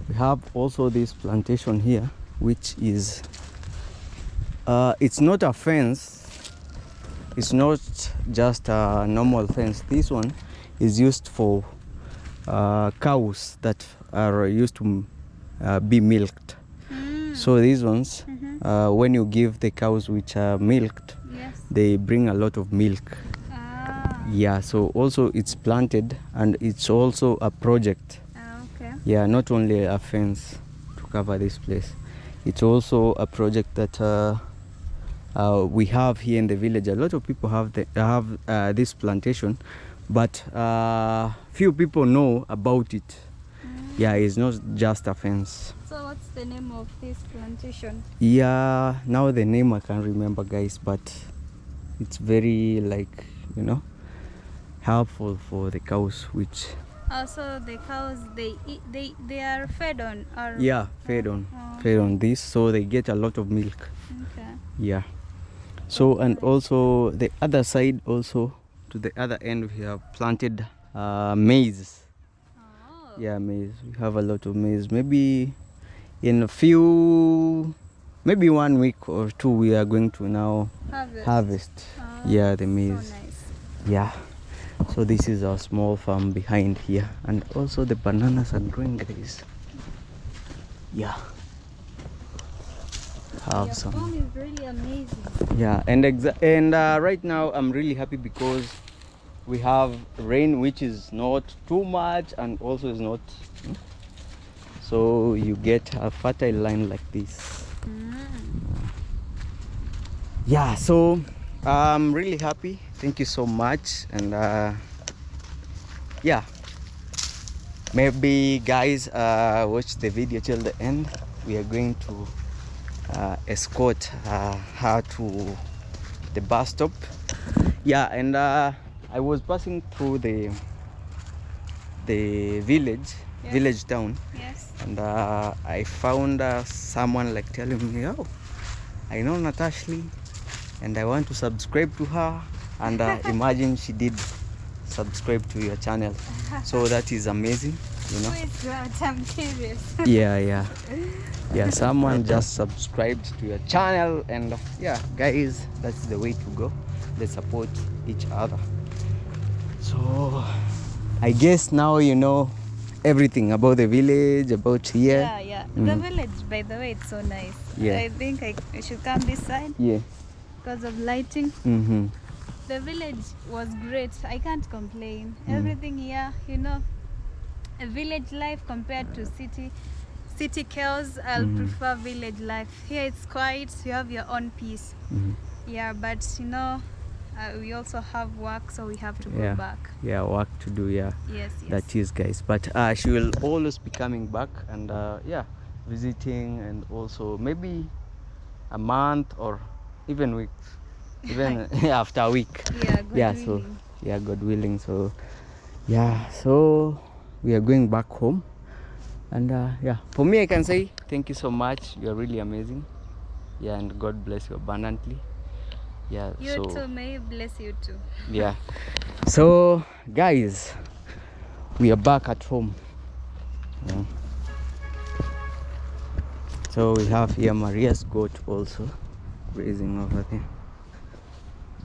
we have also this plantation here, which is it's not a fence, it's not just a normal fence. This one is used for cows that are used to be milked. So these ones, when you give the cows which are milked, they bring a lot of milk. Yeah, so also it's planted, and it's also a project. Okay. Yeah, not only a fence to cover this place, it's also a project that we have here in the village. A lot of people have this plantation, but few people know about it. Yeah, it's not just a fence. So what's the name of this plantation? Yeah, now the name I can't remember, guys, but it's very, like, you know, helpful for the cows, which Also the cows, they are fed on, or fed on this, so they get a lot of milk. Okay. Yeah. So, and also the other side, also to the other end, we have planted maize. Yeah, maize. We have a lot of maize. Maybe in maybe 1 week or two, we are going to now harvest. Yeah, the maize. So nice. Yeah. So this is our small farm behind here, and also the bananas are growing, guys. Yeah. Your farm is really amazing. Yeah, and right now I'm really happy because we have rain, which is not too much and also is not, so you get a fertile land like this. Yeah, so I'm really happy. Thank you so much. And yeah, maybe guys watch the video till the end. We are going to escort her to the bus stop. Yeah, and I was passing through the village town. Yes. And I found someone like telling me, oh, I know Natasha and I want to subscribe to her. And imagine she did subscribe to your channel. So that is amazing, you know. Wait, what? I'm curious. Yeah, someone just subscribed to your channel. And yeah, guys, that's the way to go. Let's support each other. So I guess now you know everything about the village, about here. Yeah. The village, by the way, it's so nice. Yeah. I think I should come this side. Yeah. Because of lighting. The village was great. I can't complain. Everything here, you know, a village life compared to city chaos. I'll prefer village life. Here it's quiet. You have your own peace. Yeah, but you know, we also have work, so we have to go back. Yeah, work to do. Yeah. Yes. That is, guys. But she will always be coming back and yeah, visiting, and also maybe a month or even weeks, even after a week. Yeah, God willing. So yeah, God willing. So yeah, so we are going back home, and yeah, for me I can say thank you so much. You are really amazing. Yeah, and God bless you abundantly. Yeah, you too, may He bless you too. Yeah. So guys, we are back at home. Yeah. So we have here Maria's goat also grazing over there.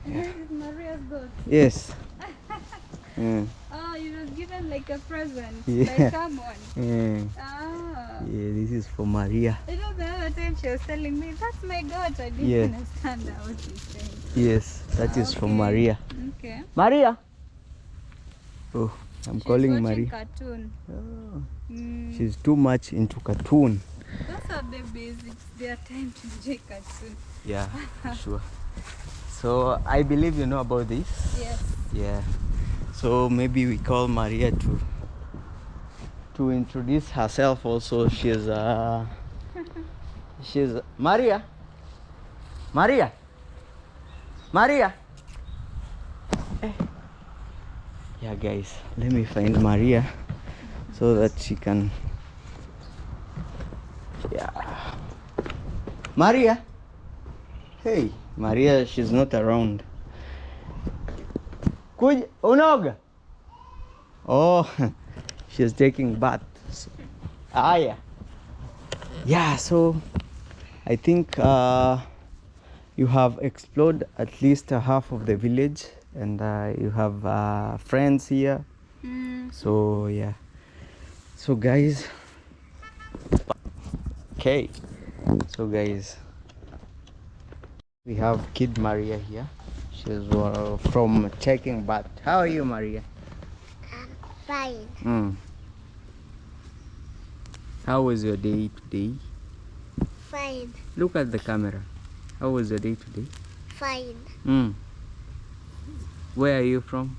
This is Maria's goat. Yes. Oh, you was given like a present Yeah. by someone. Yeah, this is for Maria. You know, the other time she was telling me, that's my goat. I didn't Yeah. understand what she's saying. Yes, that is for Maria. Okay. Maria. Oh, I'm calling watching Maria. Cartoon. Oh, Mm. she's too much into cartoon. Those are babies. It's their time to enjoy cartoon. Yeah, sure. So I believe you know about this. Yes. Yeah. So maybe we call Maria to introduce herself also. She's Maria. Maria. Eh. Yeah, guys, let me find Maria so that she can. Yeah. Maria. Hey, Maria, she's not around. Kuj unoga. Oh, she's taking bath. Yeah. Yeah, so I think you have explored at least half of the village, and you have friends here. So yeah. So guys. Okay. So guys, we have Kid Maria here. She's from taking bath. How are you, Maria? I'm fine. How was your day today? Fine. Look at the camera. How was your day today? Fine. Where are you from?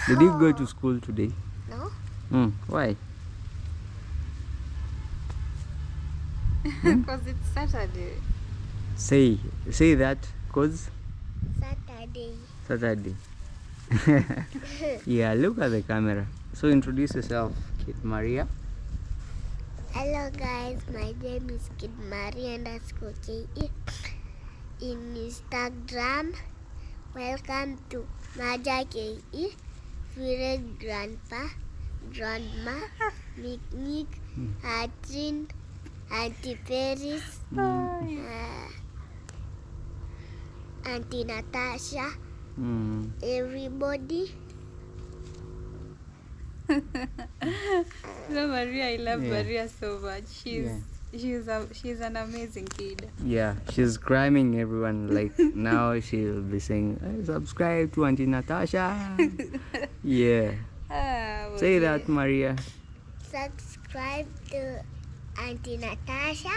Did you go to school today? No? Why? Because it's Saturday. Say that, cause Saturday. Yeah, look at the camera. So introduce yourself, Kid Maria. Hello guys, my name is Kid Maria _KE in Instagram. Welcome to Maja KE, Village Grandpa, Grandma, Nick, Adrin, Auntie Paris, Auntie Natasha, everybody. No, Maria, I love Maria so much. She's an amazing kid. Yeah, she's criming everyone. Like now she'll be saying, "Hey, subscribe to Auntie Natasha." Yeah. Say that, Maria. Subscribe to Auntie Natasha.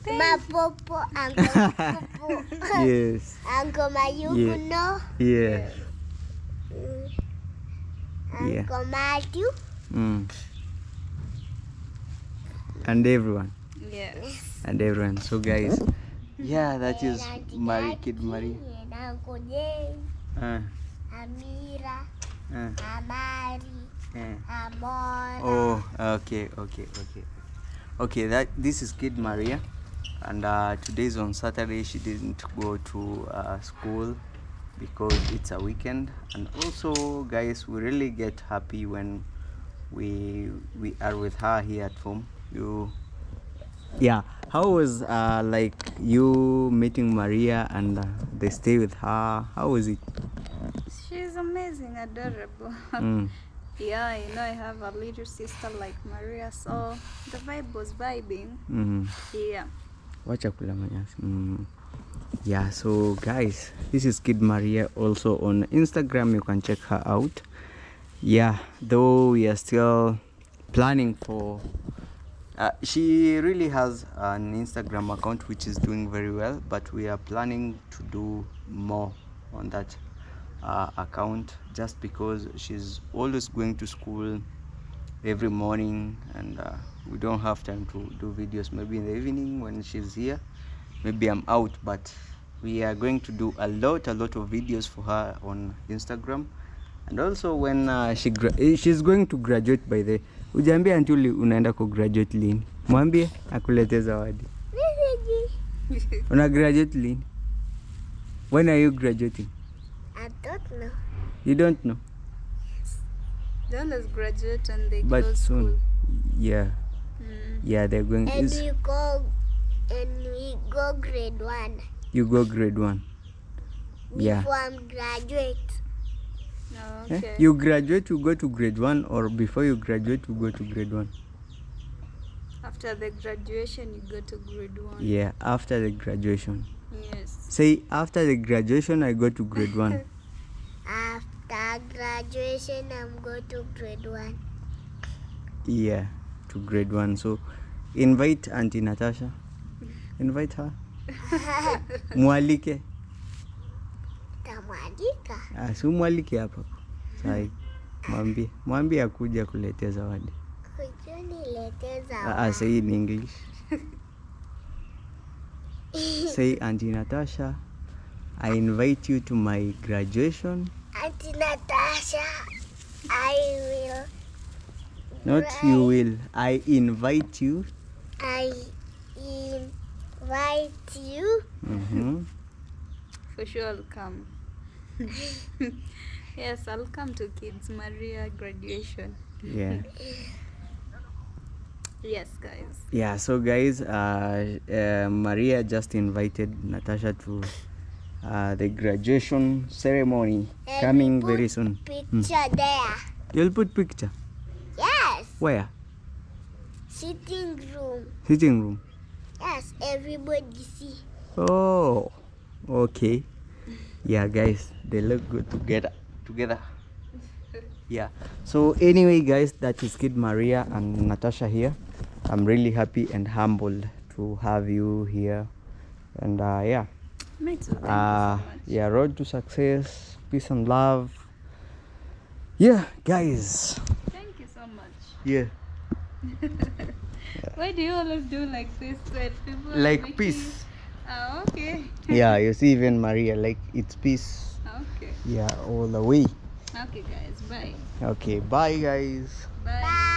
Mapopo, Uncle Popo. Yes. Uncle Mayukuno. Yeah. Uncle Matthew. And everyone. Yes. And everyone. So guys, yeah, that is Auntie Kid Maria. And Uncle James. Amira. Amari. Amora. Oh, okay. This is Kid Maria, and today's on Saturday. She didn't go to school because it's a weekend. And also, guys, we really get happy when we are with her here at home. Yeah, How was like you meeting Maria and they stay with her? How was it? She's amazing, adorable. Mm. Yeah, you know, I have a little sister like Maria, so the vibe was vibing. Yeah. Wacha kula manyasi. Yeah, so guys, this is Kid Maria. Also on Instagram, you can check her out. Yeah, though we are still planning for she really has an Instagram account which is doing very well, but we are planning to do more on that account, just because she's always going to school every morning, and we don't have time to do videos. Maybe in the evening when she's here, maybe I'm out, but we are going to do a lot of videos for her on Instagram. And also when she's going to graduate. By the ujaambia until unaenda ku graduate lini, mwambie akulete zawadi. Una graduate lini? When are you graduating? I don't know. You don't know? They always graduate and they But close soon. school. Yeah. Yeah, they're going. And we go grade 1. You go grade 1. Yeah. Before I'm graduate. Oh, okay. You graduate, you go to grade 1, or before you graduate, you go to grade 1? After the graduation, you go to grade 1. Yeah, after the graduation. Yes. Say, after the graduation, I go to grade 1. After graduation, I'm going to grade 1. Yeah, to grade 1. So, invite Auntie Natasha. Invite her. Mwalike. Tamwandika. Si mwalike hapa. Sai. Mwambie akuja kuletea zawadi. Kujunilete zawadi. Say in English. Say, Auntie Natasha, I invite you to my graduation. Auntie Natasha, I will. Not you will. I invite you. I invite you. For sure I'll come. Yes, I'll come to Kids Maria graduation. Yeah. Yes, guys. Yeah, so guys, Maria just invited Natasha to the graduation ceremony And coming we put very soon. Picture there. You'll put picture? Yes. Where? Sitting room. Sitting room. Yes, everybody see. Oh, okay. Yeah, guys, they look good together. Yeah. So anyway, guys, that is Kid Maria and Natasha here. I'm really happy and humbled to have you here. And yeah. Me too. Thank you so much. Yeah, road to success, peace and love. Yeah, guys. Thank you so much. Yeah. Why do you always do like this when people are Like making- peace. Oh, okay. Yeah, you see, even Maria, like it's peace. Okay. Yeah, all the way. Okay, guys. Bye. Okay, bye, guys. Bye.